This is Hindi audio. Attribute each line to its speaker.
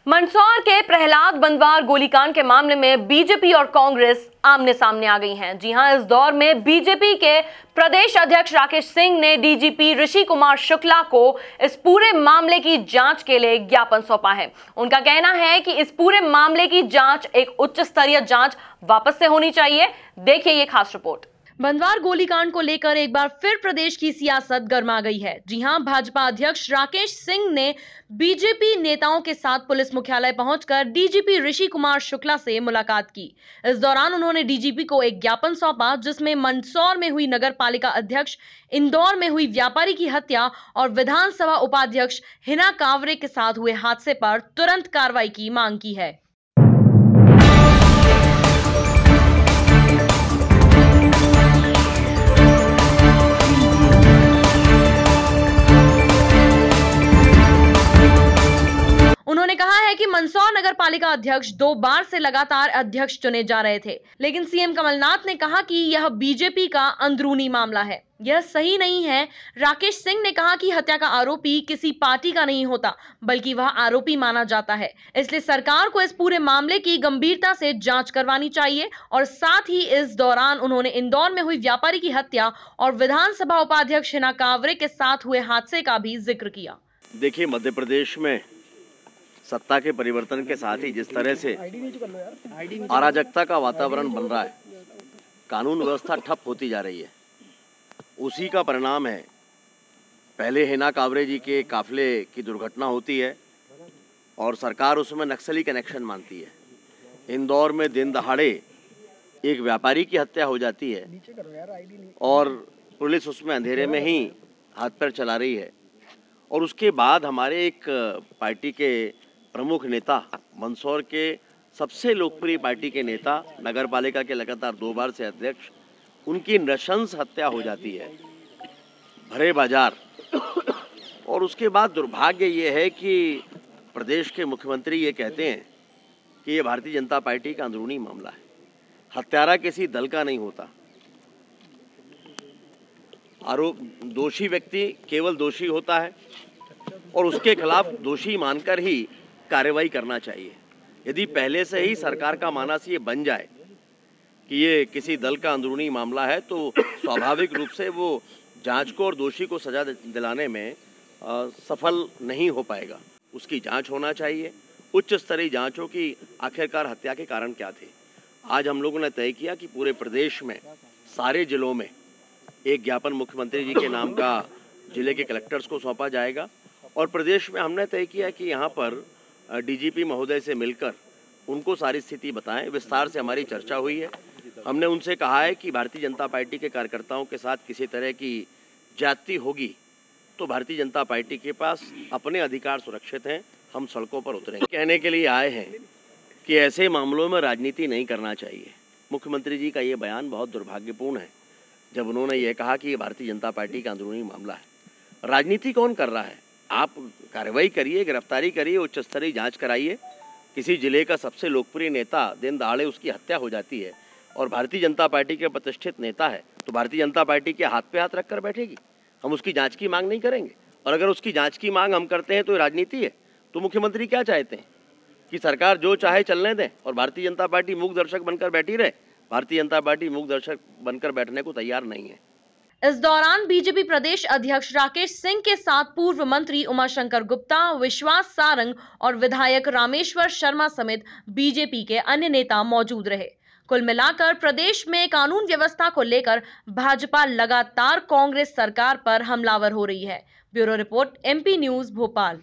Speaker 1: मंदसौर के प्रहलाद बंदवार गोलीकांड के मामले में बीजेपी और कांग्रेस आमने सामने आ गई हैं। जी हां, इस दौर में बीजेपी के प्रदेश अध्यक्ष राकेश सिंह ने डीजीपी ऋषि कुमार शुक्ला को इस पूरे मामले की जांच के लिए ज्ञापन सौंपा है। उनका कहना है कि इस पूरे मामले की जांच एक उच्च स्तरीय जांच वापस से होनी चाहिए। देखिए ये खास रिपोर्ट। बंदवार गोलीकांड को लेकर एक बार फिर प्रदेश की सियासत गर्मा गई है। जी हां, भाजपा अध्यक्ष राकेश सिंह ने बीजेपी नेताओं के साथ पुलिस मुख्यालय पहुंचकर डीजीपी ऋषि कुमार शुक्ला से मुलाकात की। इस दौरान उन्होंने डीजीपी को एक ज्ञापन सौंपा, जिसमें मंदसौर में हुई नगर पालिका अध्यक्ष, इंदौर में हुई व्यापारी की हत्या और विधानसभा उपाध्यक्ष हिना कांवरे के साथ हुए हादसे पर तुरंत कार्रवाई की मांग की है। उन्होंने कहा है कि मंदसौर नगर पालिका अध्यक्ष 2 बार से लगातार अध्यक्ष चुने जा रहे थे, लेकिन सीएम कमलनाथ ने कहा कि यह बीजेपी का अंदरूनी मामला है, यह सही नहीं है। राकेश सिंह ने कहा कि हत्या का आरोपी किसी पार्टी का नहीं होता, बल्कि वह आरोपी माना जाता है। इसलिए सरकार को इस पूरे मामले की गंभीरता से जांच करवानी चाहिए। और साथ ही इस दौरान उन्होंने इंदौर में हुई व्यापारी की हत्या और विधानसभा उपाध्यक्ष हिना कांवरे के साथ हुए हादसे का भी जिक्र किया।
Speaker 2: देखिए, मध्य प्रदेश में सत्ता के परिवर्तन के साथ ही जिस तरह से अराजकता का वातावरण बन रहा है, कानून व्यवस्था ठप होती जा रही है, उसी का परिणाम है। पहले हिना कांवरे जी के काफिले की दुर्घटना होती है और सरकार उसमें नक्सली कनेक्शन मानती है। इंदौर में दिन दहाड़े एक व्यापारी की हत्या हो जाती है और पुलिस उसमें अंधेरे में ही हाथ पैर चला रही है। और उसके बाद हमारे एक पार्टी के प्रमुख नेता, मंदसौर के सबसे लोकप्रिय पार्टी के नेता, नगर पालिका के लगातार 2 बार से अध्यक्ष, उनकी नृशंस हत्या हो जाती है भरे बाजार। और उसके बाद दुर्भाग्य ये है कि प्रदेश के मुख्यमंत्री ये कहते हैं कि ये भारतीय जनता पार्टी का अंदरूनी मामला है। हत्यारा किसी दल का नहीं होता। आरोप दोषी व्यक्ति केवल दोषी होता है और उसके खिलाफ दोषी मानकर ही कार्रवाई करना चाहिए। यदि पहले से ही सरकार का मानस ये बन जाए कि ये किसी दल का अंदरूनी मामला है, तो स्वाभाविक रूप से वो जांच को और दोषी को सजा दिलाने में सफल नहीं हो पाएगा। उसकी जांच होना चाहिए, उच्च स्तरीय जांच हो कि आखिरकार हत्या के कारण क्या थे। आज हम लोगों ने तय किया कि पूरे प्रदेश में सारे जिलों में एक ज्ञापन मुख्यमंत्री जी के नाम का जिले के कलेक्टर्स को सौंपा जाएगा। और प्रदेश में हमने तय किया कि यहाँ पर डीजीपी महोदय से मिलकर उनको सारी स्थिति बताएं। विस्तार से हमारी चर्चा हुई है। हमने उनसे कहा है कि भारतीय जनता पार्टी के कार्यकर्ताओं के साथ किसी तरह की ज्यादती होगी तो भारतीय जनता पार्टी के पास अपने अधिकार सुरक्षित हैं, हम सड़कों पर उतरेंगे। कहने के लिए आए हैं कि ऐसे मामलों में राजनीति नहीं करना चाहिए। मुख्यमंत्री जी का ये बयान बहुत दुर्भाग्यपूर्ण है, जब उन्होंने ये कहा कि ये भारतीय जनता पार्टी का अंदरूनी मामला है। राजनीति कौन कर रहा है? आप कार्रवाई करिए, गिरफ्तारी करिए, उच्च स्तरीय जांच कराइए। किसी जिले का सबसे लोकप्रिय नेता, दिन दहाड़े उसकी हत्या हो जाती है और भारतीय जनता पार्टी के प्रतिष्ठित नेता है, तो भारतीय जनता पार्टी के हाथ पे हाथ रखकर बैठेगी? हम उसकी जांच की मांग नहीं करेंगे। और अगर उसकी जांच की मांग हम करते हैं तो राजनीति है। तो मुख्यमंत्री क्या चाहते हैं कि सरकार जो चाहे चलने दें और भारतीय जनता पार्टी मूक दर्शक बनकर बैठी रहे? भारतीय जनता पार्टी मूक दर्शक बनकर बैठने को तैयार नहीं है।
Speaker 1: इस दौरान बीजेपी प्रदेश अध्यक्ष राकेश सिंह के साथ पूर्व मंत्री उमाशंकर गुप्ता, विश्वास सारंग और विधायक रामेश्वर शर्मा समेत बीजेपी के अन्य नेता मौजूद रहे। कुल मिलाकर प्रदेश में कानून व्यवस्था को लेकर भाजपा लगातार कांग्रेस सरकार पर हमलावर हो रही है। Bureau report, MP news, Bhopal.